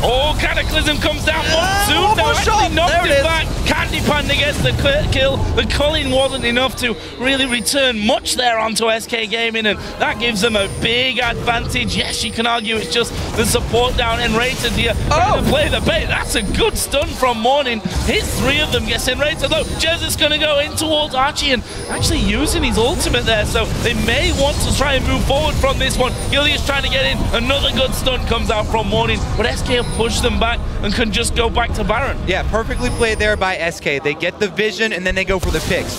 Oh, Cataclysm comes down soon. One more shot. Knocked it back. Candy Panda gets the kill. The culling wasn't enough to really return much there onto SK Gaming, and that gives them a big advantage. Yes, you can argue it's just the support down nRated here. Trying to play the bait. That's a good stun from Morning. Hits 3 of them. Gets nRated though. Jesiz going to go in towards Achie and actually using his ultimate there, so they may want to try and move forward from this one. Gilius trying to get in. Another good stun comes out from Morning, but SK push them back and can just go back to Baron. Yeah, perfectly played there by SK. They get the vision and then they go for the picks.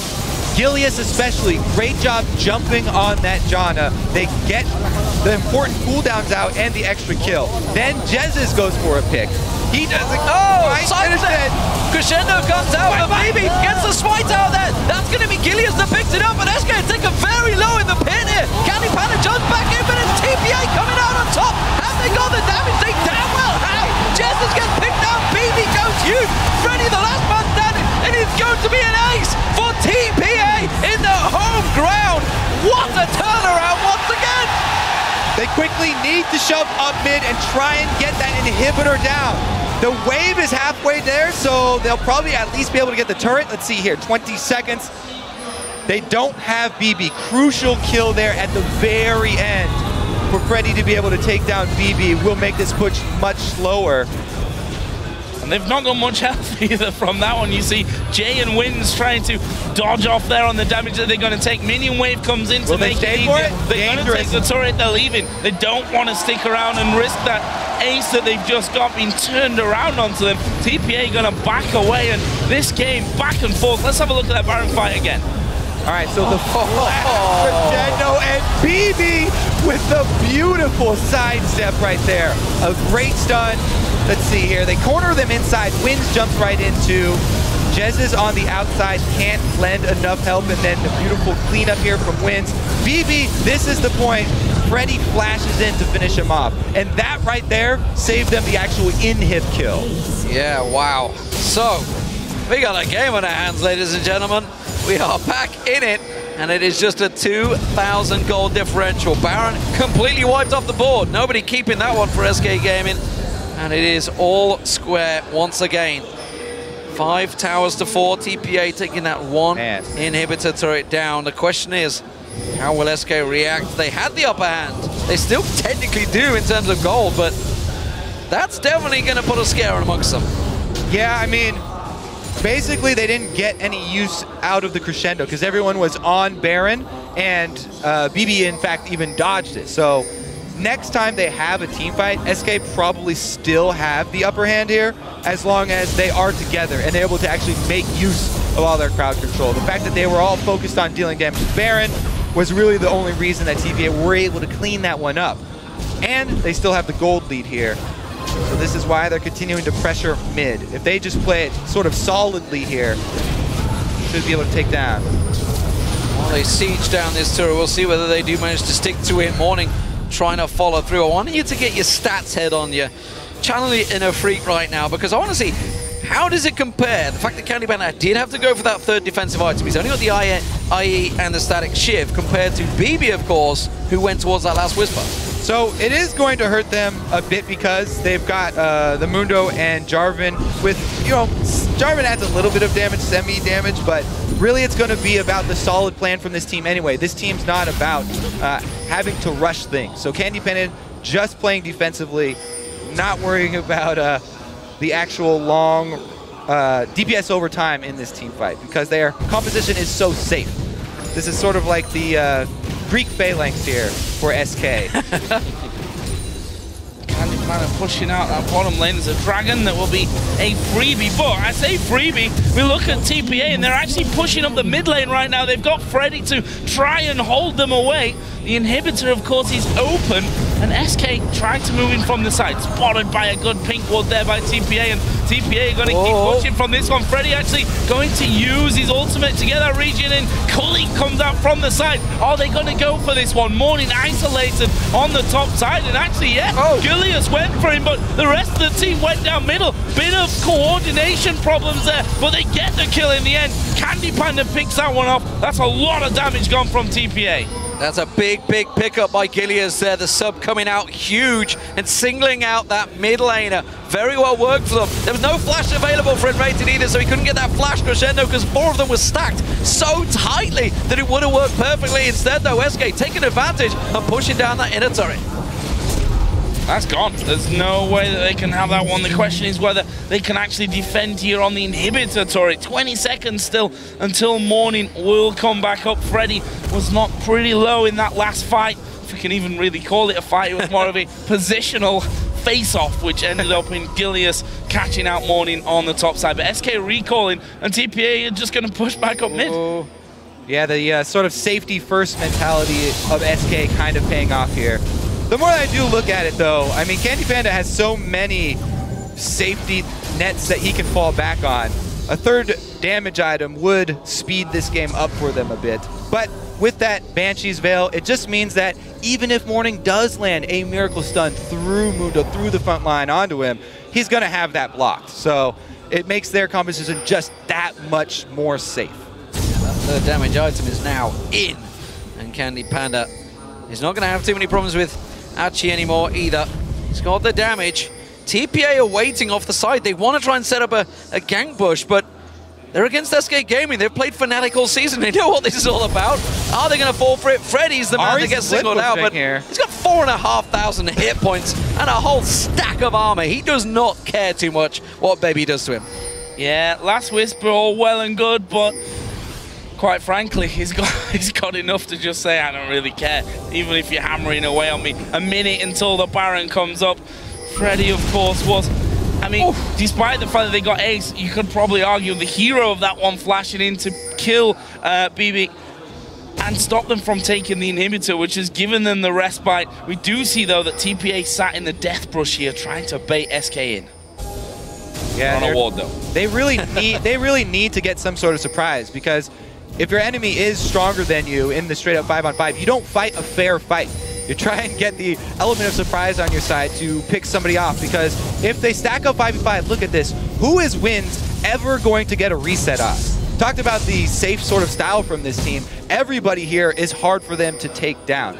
Gilius especially, great job jumping on that Janna. They get the important cooldowns out and the extra kill. Then Jesiz goes for a pick. He doesn't. Crescendo comes out, but maybe gets the smite out there. That's going to be Gilius that picks it up, but SK take a very low in the pin here. Candy Panda jumps back in, but it's TPA coming out on top. Have they got the damage? They damn well have. Jesiz gets picked up. BB goes huge. Freddy, the last man standing, and it's going to be an ace for TPA in the home ground. What a turnaround once again. They quickly need to shove up mid and try and get that inhibitor down. The wave is halfway there, so they'll probably at least be able to get the turret. Let's see here, 20 seconds. They don't have BB. Crucial kill there at the very end for Freddy to be able to take down BB. Will make this push much slower. And they've not got much health either from that one. You see Jay and Wins trying to dodge off there on the damage that they're going to take. Minion wave comes in to make it easier. They're going to take the turret, they're leaving. They don't want to stick around and risk that ace that they've just got being turned around onto them. TPA going to back away, and this game back and forth. Let's have a look at that Baron fight again. All right, so the Crescendo and BB with the beautiful sidestep right there. A great stun. Let's see here. They corner them inside. Wins jumps right into. Jesiz on the outside can't lend enough help, and then the beautiful cleanup here from Wins. BB, this is the point. Freddy flashes in to finish him off. And that right there saved them the actual inhib kill. Yeah, wow. So, we got a game on our hands, ladies and gentlemen. We are back in it, and it is just a 2,000 gold differential. Baron completely wiped off the board. Nobody keeping that one for SK Gaming. And it is all square once again. 5 towers to 4. TPA taking that one inhibitor turret down. The question is, how will SK react? They had the upper hand. They still technically do in terms of gold, but that's definitely going to put a scare amongst them. Yeah, I mean, basically they didn't get any use out of the Crescendo because everyone was on Baron, and BB in fact even dodged it. So next time they have a team fight, SK probably still have the upper hand here, as long as they are together and they're able to actually make use of all their crowd control. The fact that they were all focused on dealing damage to Baron was really the only reason that TPA were able to clean that one up. And they still have the gold lead here. So this is why they're continuing to pressure mid. If they just play it sort of solidly here, should be able to take down. Well, they siege down this turret. We'll see whether they do manage to stick to it. Morning trying to follow through. I want you to get your stats head on you. Channel your inner freak right now, because I want to see, how does it compare? The fact that Candy Panda did have to go for that third defensive item. He's only got the IE and the static shiv, compared to bebe, of course, who went towards that last whisper. So it is going to hurt them a bit because they've got the Mundo and Jarvan with, you know, Jarvan adds a little bit of damage, semi-damage, but really it's going to be about the solid plan from this team anyway. This team's not about having to rush things. So Candy Panda just playing defensively, not worrying about the actual long DPS over time in this team fight, because their composition is so safe. This is sort of like the Greek phalanx here for SK. Candy Panda pushing out that bottom lane. There's a dragon that will be a freebie, but I say freebie, we look at TPA and they're actually pushing up the mid lane right now. They've got Freddy to try and hold them away. The inhibitor, of course, is open, and SK tried to move in from the side. Spotted by a good pink ward there by TPA, and TPA are going to keep pushing from this one. Freddy actually going to use his ultimate to get that region in. Cully comes out from the side. Are they going to go for this one? Morning isolated on the top side, and actually, yeah, Gilius went for him, but the rest of the team went down middle. Bit of coordination problems there, but they get the kill in the end. Candy Panda picks that one off. That's a lot of damage gone from TPA. That's a big, big pickup by Gilius there. The sub coming out huge and singling out that mid laner. Very well worked for them. There was no flash available for nRated either, so he couldn't get that flash crescendo because 4 of them were stacked so tightly that it would have worked perfectly. Instead, though, SK taking advantage and pushing down that inner turret. That's gone. There's no way that they can have that one. The question is whether they can actually defend here on the inhibitor turret. 20 seconds still until morning will come back up. Freddy was not pretty low in that last fight, if we can even really call it a fight. It was more of a positional face-off, which ended up in Gilius catching out morning on the top side. But SK recalling, and TPA are just going to push back up mid. Yeah, the sort of safety-first mentality of SK kind of paying off here. The more I do look at it, though, I mean, Candy Panda has so many safety nets that he can fall back on. A third damage item would speed this game up for them a bit. But with that Banshee's Veil, it just means that even if Morning does land a Miracle Stun through Mundo, through the front line onto him, he's going to have that blocked. So it makes their composition just that much more safe. That third damage item is now in. And Candy Panda is not going to have too many problems with Achie anymore either. He's got the damage. TPA are waiting off the side. They want to try and set up a gank push, but they're against SK Gaming. They've played Fnatic all season. They know what this is all about. Are they going to fall for it? Freddy's the man that gets singled out, but he's got 4,500 hit points and a whole stack of armor. He does not care too much what bebe does to him. Yeah, last whisper, all well and good, but quite frankly, he's got enough to just say, I don't really care, even if you're hammering away on me. A minute until the Baron comes up. Freddy, of course, was, I mean, despite the fact that they got ace, you could probably argue the hero of that one flashing in to kill bebe and stop them from taking the inhibitor, which has given them the respite. We do see, though, that TPA sat in the death brush here trying to bait SK in. Yeah, on a ward, though. They really need to get some sort of surprise, because if your enemy is stronger than you in the straight-up 5-on-5, you don't fight a fair fight. You try and get the element of surprise on your side to pick somebody off, because if they stack up 5v5, look at this. Who is Wins ever going to get a reset off? Talked about the safe sort of style from this team. Everybody here is hard for them to take down.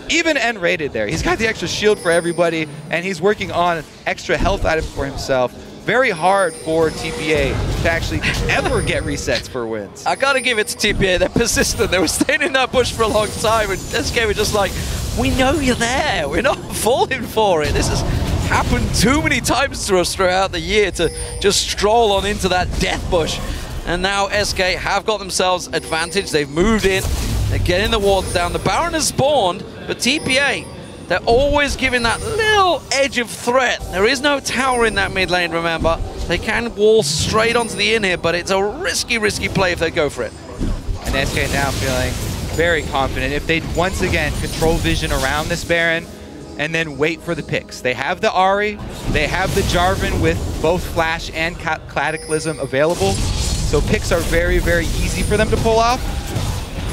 Even nRated there. He's got the extra shield for everybody, and he's working on extra health items for himself. Very hard for TPA to actually ever get resets for wins. I gotta give it to TPA. They're persistent. They were staying in that bush for a long time, and SK were just like, we know you're there. We're not falling for it. This has happened too many times to us throughout the year to just stroll on into that death bush. And now SK have got themselves advantage. They've moved in. They're getting the wards down. The Baron has spawned, but TPA They're always giving that little edge of threat. There is no tower in that mid lane, remember. They can wall straight onto the inhib, but it's a risky, risky play if they go for it. And SK now feeling very confident. If they once again control vision around this Baron and then wait for the picks. They have the Ahri, they have the Jarvan with both Flash and Cataclysm available. So picks are very, very easy for them to pull off.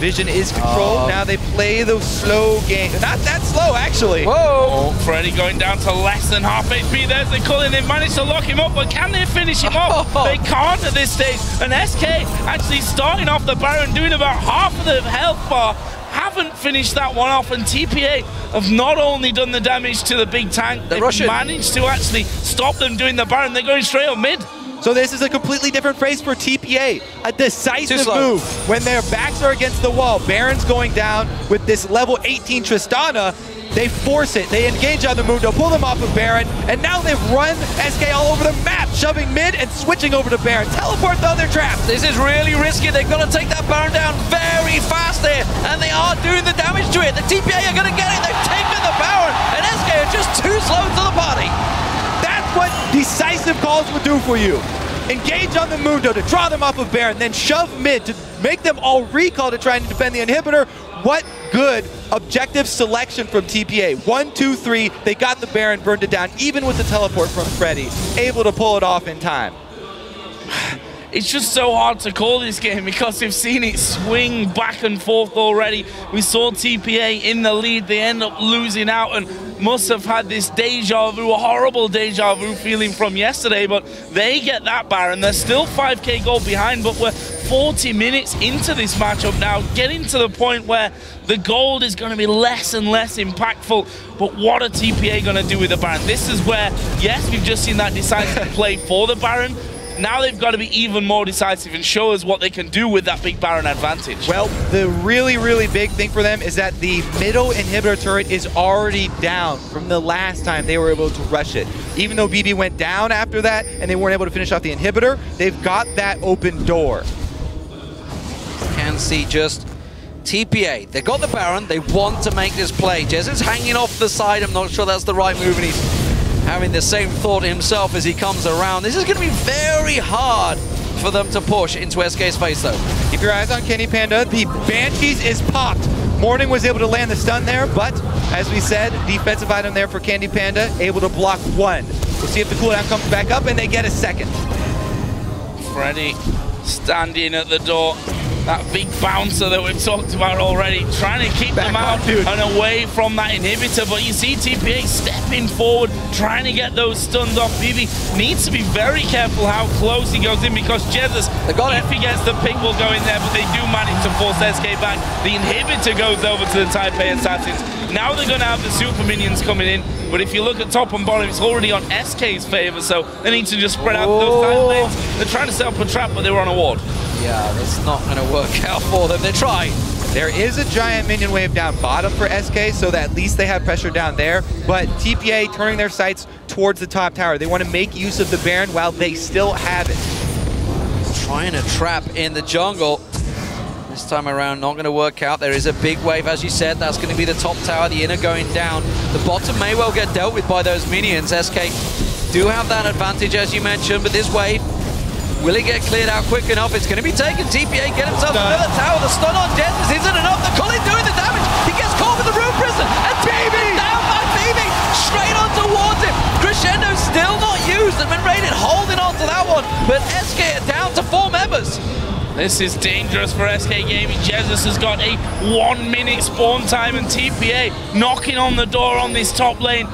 Vision is controlled. Now they play the slow game. Not that slow, actually. Whoa! Oh, Freddy going down to less than half HP. There's the Culling. They've managed to lock him up, but can they finish him off? They can't at this stage. And SK actually starting off the Baron, doing about half of the health bar. Haven't finished that one off, and TPA have not only done the damage to the big tank, they've managed to actually stop them doing the Baron. They're going straight on mid. So this is a completely different phase for TPA. A decisive move when their backs are against the wall. Baron's going down with this level 18 Tristana. They force it. They engage on the Mundo, pull them off of Baron, and now they've run SK all over the map, shoving mid and switching over to Baron. Teleport though, they're trapped. This is really risky. They've got to take that Baron down very fast there, and they are doing the damage to it. The TPA are going to get it. They've taken the Baron, and SK are just too slow to the party. That's what decisive calls would do for you. Engage on the Mundo to draw them off of Baron, then shove mid to make them all recall to try and defend the inhibitor. What good objective selection from TPA. 1, 2, 3, they got the Baron, burned it down, even with the teleport from Freddy, able to pull it off in time. It's just so hard to call this game because we've seen it swing back and forth already. We saw TPA in the lead. They end up losing out and must have had this deja vu, a horrible deja vu feeling from yesterday, but they get that Baron. They're still 5k gold behind, but we're 40 minutes into this matchup now, getting to the point where the gold is going to be less and less impactful. But what are TPA going to do with the Baron? This is where, yes, we've just seen that decisive play for the Baron. Now they've got to be even more decisive and show us what they can do with that big Baron advantage. Well, the really, really big thing for them is that the middle inhibitor turret is already down from the last time they were able to rush it. Even though BB went down after that and they weren't able to finish off the inhibitor, they've got that open door. Can see just TPA. They got the Baron. They want to make this play. Jesiz hanging off the side. I'm not sure that's the right move, and he's having the same thought himself as he comes around. This is going to be very hard for them to push into SK's face, though. Keep your eyes on Kenny Panda. The Banshees is popped. Morning was able to land the stun there, but as we said, defensive item there for Candy Panda, able to block one. We'll see if the cooldown comes back up and they get a second. Freddy standing at the door. That big bouncer that we've talked about already, trying to keep them out and away from that inhibitor. But you see TPA stepping forward, trying to get those stuns off. BB needs to be very careful how close he goes in, because Jesiz, if he gets the pick, will go in there, but they do manage to force SK back. The inhibitor goes over to the Taipei Assassins. Now they're going to have the super minions coming in, but if you look at top and bottom, it's already on SK's favor, so they need to just spread out those side lanes. They're trying to set up a trap, but they were on a ward. Yeah, that's not going to work out for them. They're trying. There is a giant minion wave down bottom for SK, so that at least they have pressure down there, but TPA turning their sights towards the top tower. They want to make use of the Baron while they still have it. Trying to trap in the jungle. This time around, not going to work out. There is a big wave, as you said. That's going to be the top tower, the inner going down. The bottom may well get dealt with by those minions. SK do have that advantage, as you mentioned, but this wave, will it get cleared out quick enough? It's going to be taken. TPA get himself another tower. The stun on Jesiz isn't enough. The Culling doing the damage. He gets caught with the Rune Prison. And BB down by BB. Straight on towards him. Crescendo still not used. And nRated holding on to that one. But SK are down to 4 members. This is dangerous for SK Gaming. Jesiz has got a 1-minute spawn time, and TPA knocking on the door on this top lane.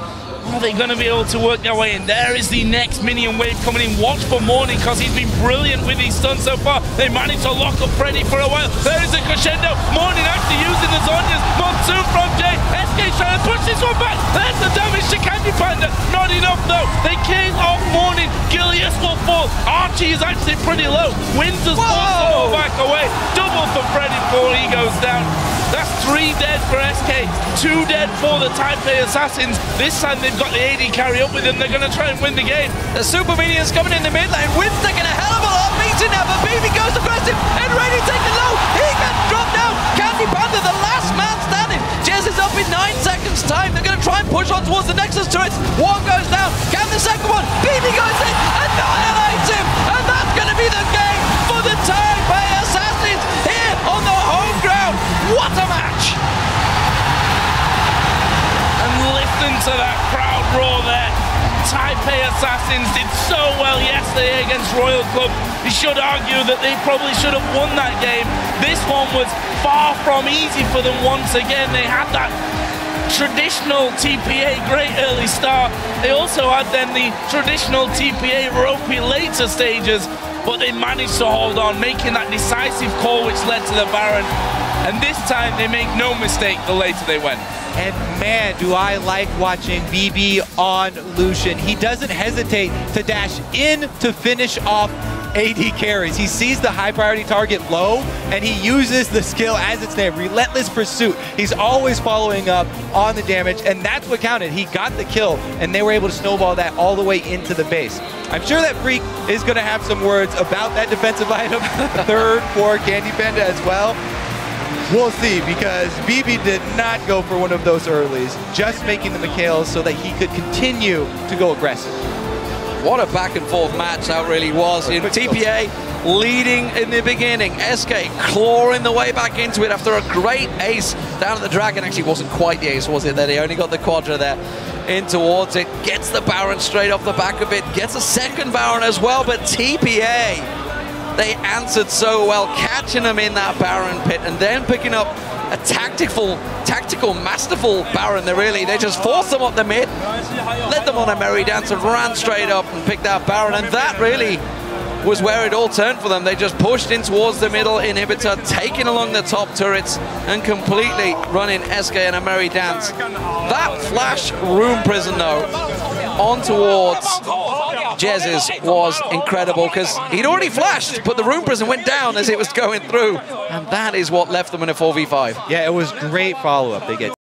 Are they going to be able to work their way in? There is the next minion wave coming in. Watch for Morning, because he's been brilliant with his stuns so far. They managed to lock up Freddy for a while. There is a Crescendo. Morning actually using the Zonias. Monsoon from Jay. SK trying to push this one back. There's the damage to Candy Panda. Not enough though. They came off Morning. Gilius will fall. Achie is actually pretty low. Winter's forced back away. Double for Freddy before he goes down. That's 3 dead for SK, 2 dead for the Taipei Assassins. This time they've got the AD carry up with them. They're going to try and win the game. The super minions coming in the mid lane. Wynn's taking a hell of a lot of beating now, but BB goes aggressive. nRated taking low. He gets dropped down. Candy Panda, the last man standing. Jez is up in 9 seconds time. They're going to try push on towards the Nexus turrets. One goes down, can the second one? bebe goes in, annihilates him, and that's going to be the game for the Taipei Assassins here on the home ground. What a match! And listen to that crowd roar there. Taipei Assassins did so well yesterday against Royal Club. You should argue that they probably should have won that game. This one was far from easy for them once again. They had that traditional TPA great early start. They also had then the traditional TPA ropey later stages, but they managed to hold on, making that decisive call which led to the Baron. And this time they make no mistake the later they went. And man, do I like watching bebe on Lucian. He doesn't hesitate to dash in to finish off AD carries. He sees the high priority target low, and he uses the skill as its name, Relentless Pursuit. He's always following up on the damage, and that's what counted. He got the kill, and they were able to snowball that all the way into the base. I'm sure that Freak is going to have some words about that defensive item, third for Candy Panda as well. We'll see, because bebe did not go for one of those earlies, just making the Mikhails so that he could continue to go aggressive. What a back and forth match that really was. In TPA leading in the beginning, SK clawing the way back into it after a great ace down at the Dragon. Actually wasn't quite the ace, was it? That he only got the Quadra there in towards it, gets the Baron straight off the back of it, gets a second Baron as well, but TPA, they answered so well, catching them in that Baron pit and then picking up a tactical, masterful Baron. They just forced them up the mid, led them on a merry dance and ran straight up and picked that Baron, and that really was where it all turned for them. They just pushed in towards the middle inhibitor, taking along the top turrets and completely running SK in a merry dance. That flash Rune Prison though, on towards Jesiz was incredible, because he'd already flashed, but the Rune Prison went down as it was going through, and that is what left them in a 4v5. Yeah, it was great follow-up. They get